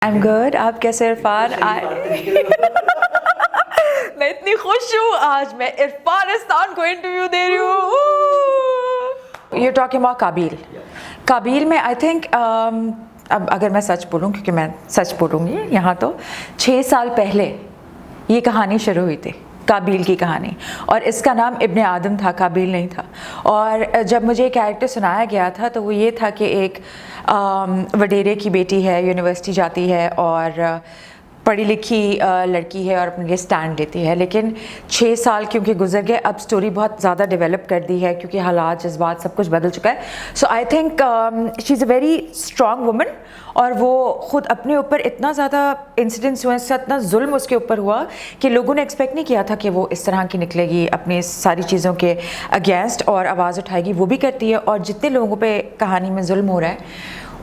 I am good. आप कैसे इरफान? मैं इतनी खुश हूँ, आज मैं इरफानिस्तान को इंटरव्यू दे रही हूँ। यू टॉकिंग अबाउट काबिल। काबिल में आई थिंक अब अगर मैं सच बोलूँ, क्योंकि मैं सच बोलूँगी यहाँ, तो 6 साल पहले ये कहानी शुरू हुई थी, काबिल की कहानी, और इसका नाम इब्ने आदम था, काबिल नहीं था। और जब मुझे कैरेक्टर सुनाया गया था तो वो ये था कि एक वडेरे की बेटी है, यूनिवर्सिटी जाती है और पढ़ी लिखी लड़की है और अपने लिए स्टैंड लेती है, लेकिन 6 साल क्योंकि गुजर गए, अब स्टोरी बहुत ज़्यादा डेवलप कर दी है क्योंकि हालात, जज्बात, सब कुछ बदल चुका है। So I think she is a very strong woman, और वो ख़ुद अपने ऊपर इतना ज़्यादा इंसिडेंट्स हुए, इससे इतना जुल्म उसके ऊपर हुआ कि लोगों ने एक्सपेक्ट नहीं किया था कि वो इस तरह की निकलेगी, अपनी सारी चीज़ों के अगेंस्ट और आवाज़ उठाएगी। वो भी करती है, और जितने लोगों पे कहानी में जुल्म हो रहा है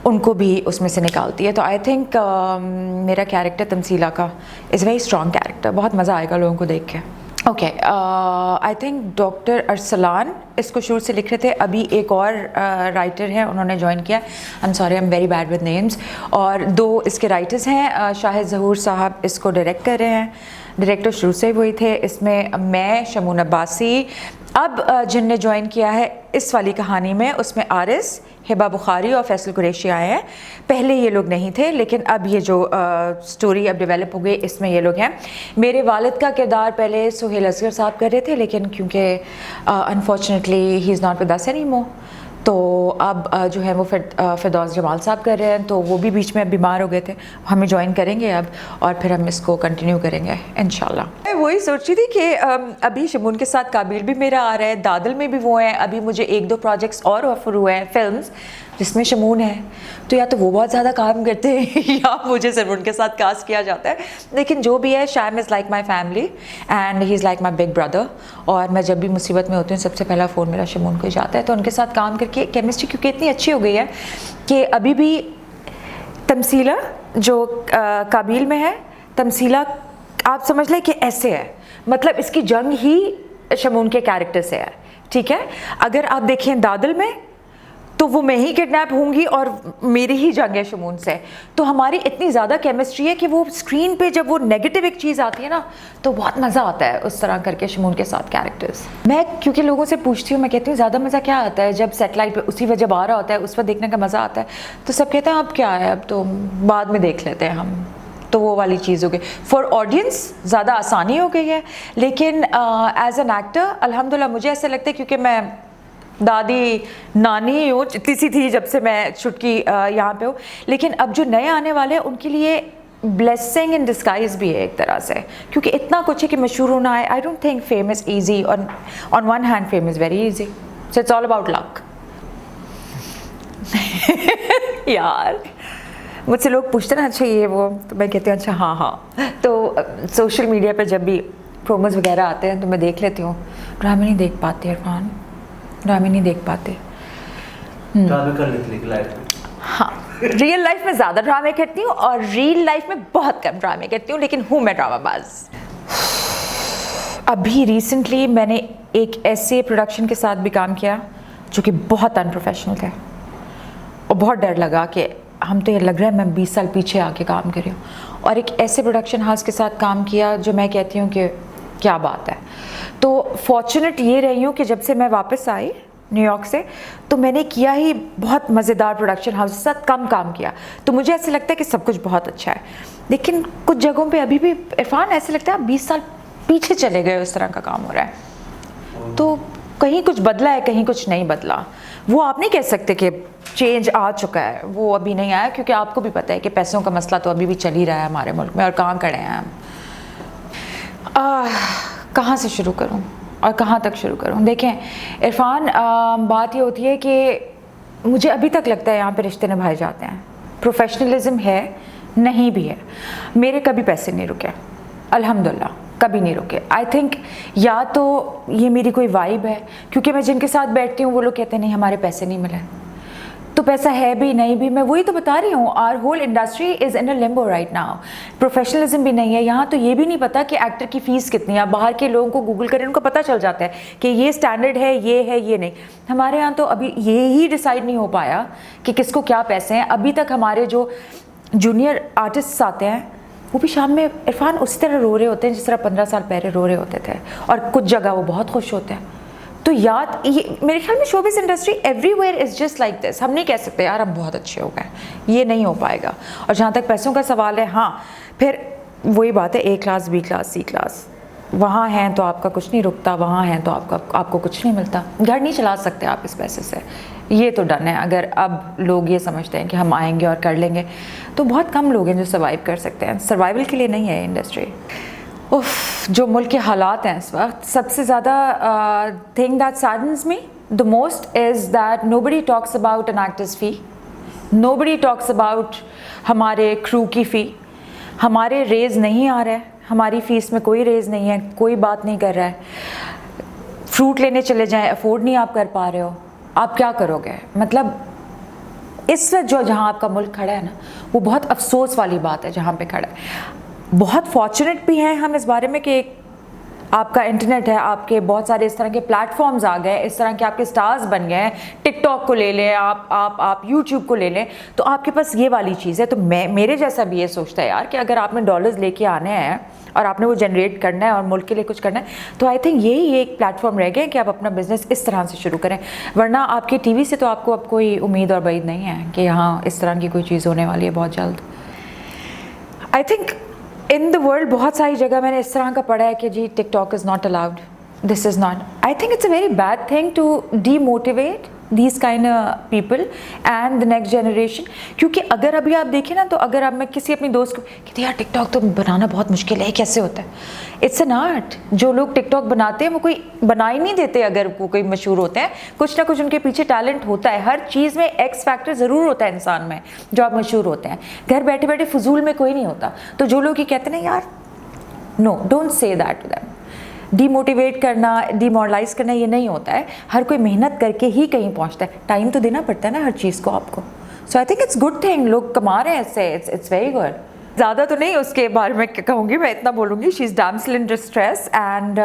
उनको भी उसमें से निकालती है। तो आई थिंक मेरा कैरेक्टर तमसीला का इज़ वेरी स्ट्रॉन्ग कैरेक्टर, बहुत मज़ा आएगा लोगों को देख के। Okay, I think doctor Arsalan इसको शुरू से लिख रहे थे, अभी एक और राइटर हैं, उन्होंने ज्वाइन किया। I am sorry, I am very bad with names. और 2 इसके राइटर्स हैं, शाहिद ज़हूर साहब इसको डायरेक्ट कर रहे हैं, डायरेक्टर शुरू से वही थे। इसमें मैं, शमून अब्बासी, अब जिनने ज्वाइन किया है इस वाली कहानी में, उसमें आरिस, हिबा बुखारी और फैसल कुरैशी आए हैं। पहले ये लोग नहीं थे, लेकिन अब ये जो स्टोरी अब डेवलप हो गई, इसमें ये लोग हैं। मेरे वालिद का किरदार पहले सुहेल असगर साहब कर रहे थे, लेकिन क्योंकि unfortunately he is not with us anymore, तो अब जो है वो फिरदौस जमाल साहब कर रहे हैं। तो वो भी बीच में बीमार हो गए थे, हमें ज्वाइन करेंगे अब, और फिर हम इसको कंटिन्यू करेंगे इंशाल्लाह। मैं वही सोच रही थी कि अभी शमून के साथ काबिल भी मेरा आ रहा है, दादल में भी वो हैं, अभी मुझे 1-2 प्रोजेक्ट्स और ऑफर हुए हैं फिल्म्स जिसमें शमून है। तो या तो वो बहुत ज़्यादा काम करते हैं या मुझे सिर्फ उनके साथ कास्ट किया जाता है, लेकिन जो भी है, शाम is like my family and he is like my big brother. और मैं जब भी मुसीबत में होती हूँ, सबसे पहला फ़ोन मेरा शमून को ही जाता है। तो उनके साथ काम करके केमिस्ट्री क्योंकि इतनी अच्छी हो गई है कि अभी भी तमसीला जो काबिल में है, तमसीला आप समझ लें कि ऐसे है, मतलब इसकी जंग ही शमून के कैरेक्टर से है, ठीक है। अगर आप देखें दादल में, तो वो मैं ही किडनैप होंगी और मेरी ही जंग है शमून से। तो हमारी इतनी ज़्यादा केमिस्ट्री है कि वो स्क्रीन पे जब वो नेगेटिव एक चीज़ आती है ना, तो बहुत मज़ा आता है उस तरह करके शमून के साथ कैरेक्टर्स। मैं क्योंकि लोगों से पूछती हूँ, मैं कहती हूँ ज़्यादा मज़ा क्या आता है जब सेटेलाइट पे उसी वजह जब आ रहा होता है, उस वक्त देखने का मज़ा आता है। तो सब कहते हैं अब क्या है, अब तो बाद में देख लेते हैं हम। तो वो वाली चीज़ हो गई, फॉर ऑडियंस ज़्यादा आसानी हो गई है। लेकिन एज एन एक्टर अल्हम्दुलिल्लाह मुझे ऐसा लगता है, क्योंकि मैं दादी नानी हूँ, इतनी सी थी जब से मैं छुटकी यहाँ पे हूँ, लेकिन अब जो नए आने वाले हैं उनके लिए ब्लेसिंग इन डिस्गाइज भी है एक तरह से, क्योंकि इतना कुछ है कि मशहूर होना है। I don't think fame is easy, on one hand fame is very easy, so it's all about luck. यार मुझसे लोग पूछते ना, अच्छा ये वो, तो मैं कहती हूँ अच्छा हाँ हाँ। तो सोशल मीडिया पर जब भी प्रोमोज वगैरह आते हैं तो मैं देख लेती हूँ। ड्रामे नहीं देख पाती इरफान, ड्रामे नहीं देख पाते। ड्रामे कर लेती लाइफ में? हाँ, रियल लाइफ में ज़्यादा ड्रामे करती हूँ और रियल लाइफ में बहुत कम ड्रामे करती हूँ, लेकिन हूँ मैं ड्रामाबाज। अभी रिसेंटली मैंने एक ऐसे प्रोडक्शन के साथ भी काम किया जो कि बहुत अनप्रोफेशनल थे, और बहुत डर लगा कि हम तो ये लग रहा है मैं 20 साल पीछे आके काम कर रही हूँ। और एक ऐसे प्रोडक्शन हाउस के साथ काम किया जो मैं कहती हूँ कि क्या बात है। तो फॉर्चुनेट ये रही हूँ कि जब से मैं वापस आई न्यूयॉर्क से, तो मैंने किया ही बहुत मज़ेदार प्रोडक्शन हाउस के साथ कम काम किया। तो मुझे ऐसे लगता है कि सब कुछ बहुत अच्छा है, लेकिन कुछ जगहों पे अभी भी इरफान ऐसे लगता है 20 साल पीछे चले गए, उस तरह का काम हो रहा है। तो कहीं कुछ बदला है, कहीं कुछ नहीं बदला। वो आप नहीं कह सकते कि चेंज आ चुका है, वो अभी नहीं आया, क्योंकि आपको भी पता है कि पैसों का मसला तो अभी भी चल ही रहा है हमारे मुल्क में, और कहाँ खड़े हैं हम। कहाँ से शुरू करूँ और कहाँ तक शुरू करूँ? देखें इरफान, बात ये होती है कि मुझे अभी तक लगता है यहाँ पे रिश्ते निभाए जाते हैं, प्रोफेशनलिज्म है, नहीं भी है। मेरे कभी पैसे नहीं रुके, अल्हम्दुलिल्लाह कभी नहीं रुके। आई थिंक या तो ये मेरी कोई वाइब है, क्योंकि मैं जिनके साथ बैठती हूँ वो लोग कहते हैं नहीं हमारे पैसे नहीं मिले, तो पैसा है भी नहीं भी। मैं वही तो बता रही हूँ, our whole industry is in a limbo right now. Professionalism भी नहीं है यहाँ, तो ये भी नहीं पता कि एक्टर की फ़ीस कितनी है। बाहर के लोगों को गूगल करें, उनको पता चल जाता है कि ये स्टैंडर्ड है, ये नहीं। हमारे यहाँ तो अभी ये ही डिसाइड नहीं हो पाया कि किसको क्या पैसे हैं। अभी तक हमारे जो जूनियर आर्टिस्ट आते हैं, वो भी शाम में इरफान उसी तरह रो रहे होते हैं जिस तरह 15 साल पहले रो रहे होते थे, और कुछ जगह वो बहुत खुश होते हैं। तो याद ये मेरे ख्याल में showbiz industry everywhere is just like this. हम नहीं कह सकते यार हम बहुत अच्छे हो गए, ये नहीं हो पाएगा। और जहाँ तक पैसों का सवाल है, हाँ फिर वही बात है, A class B class C class, वहाँ हैं तो आपका कुछ नहीं रुकता, वहाँ हैं तो आपको कुछ नहीं मिलता, घर नहीं चला सकते आप इस पैसे से, ये तो डन है। अगर अब लोग ये समझते हैं कि हम आएंगे और कर लेंगे, तो बहुत कम लोग हैं जो सर्वाइव कर सकते हैं। सर्वाइवल के लिए नहीं है इंडस्ट्री। उफ, जो मुल्क के हालात हैं इस वक्त, सबसे ज़्यादा thing that saddens me the most is that nobody talks about an actors fee, nobody talks about हमारे क्रू की फ़ी। हमारे रेज़ नहीं आ रहा है, हमारी फ़ीस में कोई रेज़ नहीं है, कोई बात नहीं कर रहा है। फ्रूट लेने चले जाएं, अफोर्ड नहीं आप कर पा रहे हो, आप क्या करोगे? मतलब इस वक्त जो जहाँ आपका मुल्क खड़ा है ना, वो बहुत अफसोस वाली बात है जहाँ पे खड़ा है। बहुत फॉर्चुनेट भी हैं हम इस बारे में कि आपका इंटरनेट है, आपके बहुत सारे इस तरह के प्लेटफॉर्म्स आ गए, इस तरह के आपके स्टार्स बन गए हैं। टिकटॉक को ले लें आप यूट्यूब को ले लें, तो आपके पास ये वाली चीज़ है। तो मेरे जैसा भी ये सोचता है यार कि अगर आपने डॉलर्स लेके आने हैं और आपने वो जनरेट करना है और मुल्क के लिए कुछ करना है, तो आई थिंक यही एक प्लेटफॉर्म रह गया कि आप अपना बिजनेस इस तरह से शुरू करें। वरना आपकी टीवी से तो आपको अब कोई उम्मीद और बैद नहीं है कि यहाँ इस तरह की कोई चीज़ होने वाली है बहुत जल्द। I think in the world बहुत सारी जगह मैंने इस तरह का पढ़ा है कि जी TikTok is not allowed, this is not. I think it's a very bad thing to demotivate these kind of people and the next generation। क्योंकि अगर अभी आप देखें ना, तो अगर अब मैं किसी अपनी दोस्त को कहती यार टिकटॉक तो बनाना बहुत मुश्किल है, कैसे होता है? It's an art. जो लोग टिकटॉक बनाते हैं वो कोई बना ही नहीं देते अगर वो कोई मशहूर होते हैं, कुछ ना कुछ उनके पीछे टैलेंट होता है। हर चीज़ में एक्स फैक्टर ज़रूर होता है इंसान में। जो आप मशहूर होते हैं, घर बैठे बैठे फजूल में कोई नहीं होता। तो जो लोग ये कहते हैं ना यार, no don't say that to them. Demotivate करना, डिमोरलाइज करना, ये नहीं होता है। हर कोई मेहनत करके ही कहीं पहुंचता है, टाइम तो देना पड़ता है ना हर चीज़ को आपको। So I think it's good thing, लोग कमा रहे हैं इससे, इट्स वेरी गुड। ज़्यादा तो नहीं उसके बारे में कहूँगी, मैं इतना बोलूँगी she is damsel in distress. And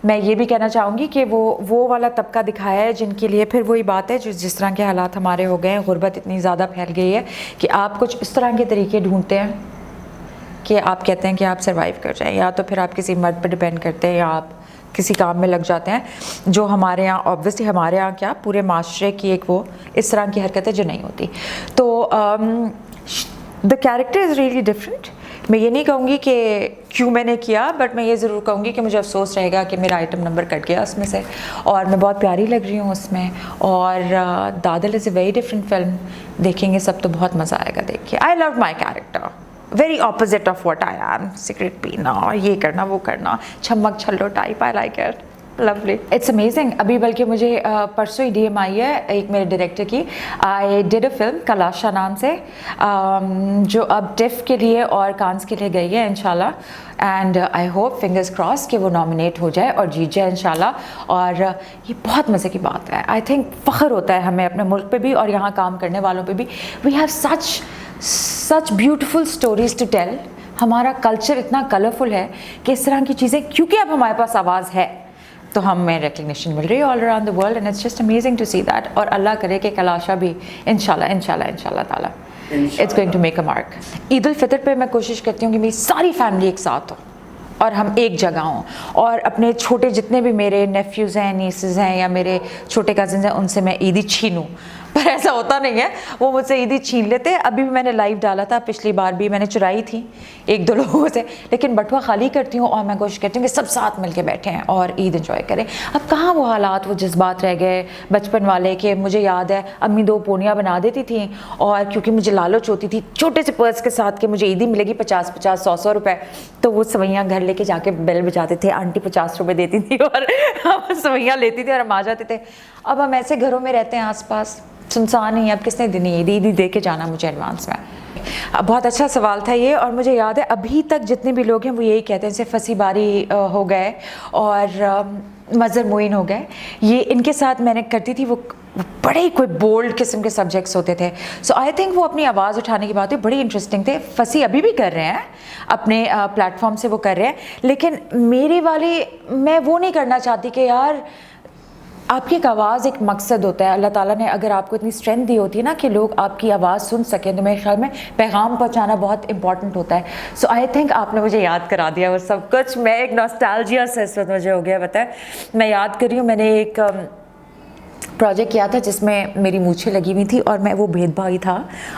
मैं ये भी कहना चाहूँगी कि वो वाला तबका दिखाया है जिनके लिए फिर वही बात है, जो जिस तरह के हालात हमारे हो गए हैं, गुर्बत इतनी ज़्यादा फैल गई है कि आप कुछ इस तरह के तरीके ढूंढते हैं कि आप कहते हैं कि आप सर्वाइव कर जाएं, या तो फिर आप किसी मर्द पर डिपेंड करते हैं, या आप किसी काम में लग जाते हैं, जो हमारे यहाँ ऑब्वियसली हमारे यहाँ क्या पूरे माशरे की एक वो इस तरह की हरकत है जो नहीं होती। तो the character is really different. मैं ये नहीं कहूँगी कि क्यों मैंने किया, बट मैं ये ज़रूर कहूँगी कि मुझे अफसोस रहेगा कि मेरा आइटम नंबर कट गया उसमें से, और मैं बहुत प्यारी लग रही हूँ उसमें। और Dadal is a very different film, देखेंगे सब तो बहुत मज़ा आएगा देख के। I love my character, very opposite of what I am. Cigarette पीना, ये करना, वो करना, Chammak Challo type, I like it, lovely, it's amazing. अभी बल्कि मुझे परसों ही DM आई है एक मेरे डायरेक्टर की। आई डिड अ फिल्म कलाशा नाम से, जो अब टिफ के लिए और कांस के लिए गई है इंशाल्लाह। And I hope, fingers cross, कि वो नॉमिनेट हो जाए और जीत जाए इंशाल्लाह। और ये बहुत मज़े की बात है। आई थिंक फ़ख्र होता है हमें अपने मुल्क पे भी और यहाँ काम करने वालों पे भी। We have such beautiful stories to tell. हमारा कल्चर इतना कलरफुल है कि इस तरह की चीज़ें, क्योंकि अब हमारे पास आवाज़ है, तो हमें रिकग्निशन मिल रही है all around the world, and it's just amazing to see that. और अल्लाह करे कि कलाशा भी इंशाल्लाह ताला it's going to make a mark. Eid ul Fitr पे मैं कोशिश करती हूँ कि मेरी सारी फैमिली एक साथ हो और हम एक जगह हों, और अपने छोटे जितने भी मेरे नेफ्यूज़ हैं, नीसेज़ हैं, या मेरे छोटे कज़न्स हैं, उनसे मैं ईदी छीनूँ। पर ऐसा होता नहीं है, वो मुझसे ईदी छीन लेते हैं। अभी भी मैंने लाइव डाला था, पिछली बार भी मैंने चुराई थी 1-2 लोगों से, लेकिन बटुआ खाली करती हूँ और मैं कोशिश करती हूँ कि सब साथ मिल के बैठे हैं और ईद एंजॉय करें। अब कहाँ वो हालात, वो जज्बात रह गए बचपन वाले, कि मुझे याद है अम्मी 2 पोनियाँ बना देती थी, और क्योंकि मुझे लालच होती थी छोटे से पर्स के साथ कि मुझे ईदी मिलेगी 50-50, 100-100 रुपये, तो वो सवैयाँ घर लेके जाके बेल बजाते थे, आंटी 50 रुपये देती थी और हम सवैयाँ लेती थी और हम आ जाते थे। अब हम ऐसे घरों में रहते हैं आसपास, सुनसान ही, अब किसने देनी है ईदी दे के जाना मुझे एडवांस में। बहुत अच्छा सवाल था ये, और मुझे याद है अभी तक जितने भी लोग हैं वो यही कहते हैं, जैसे फसी बारी हो गए और मज़र मोइन हो गए, ये इनके साथ मैंने करती थी, वो बड़े ही कोई बोल्ड किस्म के सब्जेक्ट्स होते थे। सो आई थिंक वो अपनी आवाज़ उठाने की बात हुई, बड़ी इंटरेस्टिंग थे। फसी अभी भी कर रहे हैं, अपने प्लेटफॉर्म से वो कर रहे हैं, लेकिन मेरी वाली, मैं वो नहीं करना चाहती कि यार आपकी एक आवाज़ एक मकसद होता है। अल्लाह ताला ने अगर आपको इतनी स्ट्रेंथ दी होती है ना कि लोग आपकी आवाज़ सुन सकें, तो मेरे ख्याल में पैगाम पहुंचाना बहुत इंपॉर्टेंट होता है। सो आई थिंक आपने मुझे याद करा दिया और सब कुछ। मैं एक नॉस्टैल्जिया से इस वक्त मुझे हो गया, पता है। मैं याद कर रही हूँ, मैंने एक प्रोजेक्ट किया था जिसमें मेरी मूछें लगी हुई थी और मैं वो भेदभाव ही था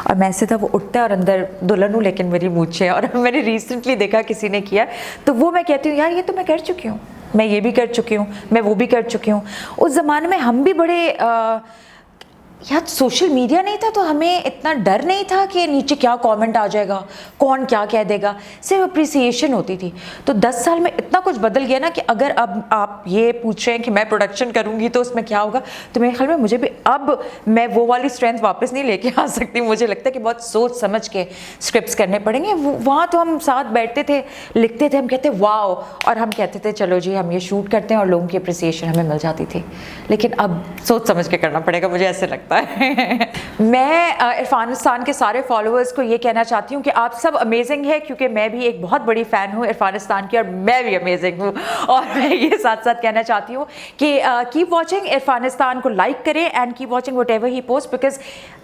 और मैं ऐसे था वो उठता है और अंदर दुल्हन हूँ लेकिन मेरी मूछें। और मैंने रिसेंटली देखा किसी ने किया, तो वो मैं कहती हूँ यार ये तो मैं कर चुकी हूँ, मैं ये भी कर चुकी हूँ, मैं वो भी कर चुकी हूँ। उस ज़माने में हम भी बड़े यार सोशल मीडिया नहीं था तो हमें इतना डर नहीं था कि नीचे क्या कमेंट आ जाएगा, कौन क्या कह देगा, सिर्फ अप्रिसिएशन होती थी। तो 10 साल में इतना कुछ बदल गया ना कि अगर अब आप ये पूछ रहे हैं कि मैं प्रोडक्शन करूँगी तो उसमें क्या होगा, तो मेरे ख्याल में मुझे भी अब मैं वो वाली स्ट्रेंथ वापस नहीं लेके आ सकती। मुझे लगता है कि बहुत सोच समझ के स्क्रिप्ट्स करने पड़ेंगे। वहाँ तो हम साथ बैठते थे, लिखते थे, हम कहते वाओ, और हम कहते थे चलो जी हम ये शूट करते हैं और लोगों की अप्रिसिएशन हमें मिल जाती थी। लेकिन अब सोच समझ के करना पड़ेगा, मुझे ऐसे लगता है। मैं इरफान खान के सारे फॉलोअर्स को ये कहना चाहती हूँ कि आप सब अमेजिंग है, क्योंकि मैं भी एक बहुत बड़ी फ़ैन हूँ इरफान खान की और मैं भी अमेजिंग हूँ। और मैं ये साथ साथ कहना चाहती हूँ कि कीप वॉचिंग इरफान खान को, लाइक करें and keep watching what ever he post, because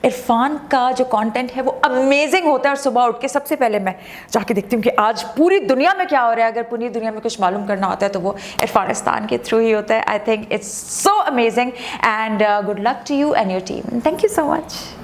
Irfan का जो कंटेंट है वो अमेजिंग होता है। और सुबह उठ के सबसे पहले मैं जाके देखती हूँ कि आज पूरी दुनिया में क्या हो रहा है। अगर पूरी दुनिया में कुछ मालूम करना होता है तो वो इरफान खान के थ्रू ही होता है। I think it's so amazing and good luck to you and your team. Thank you so much.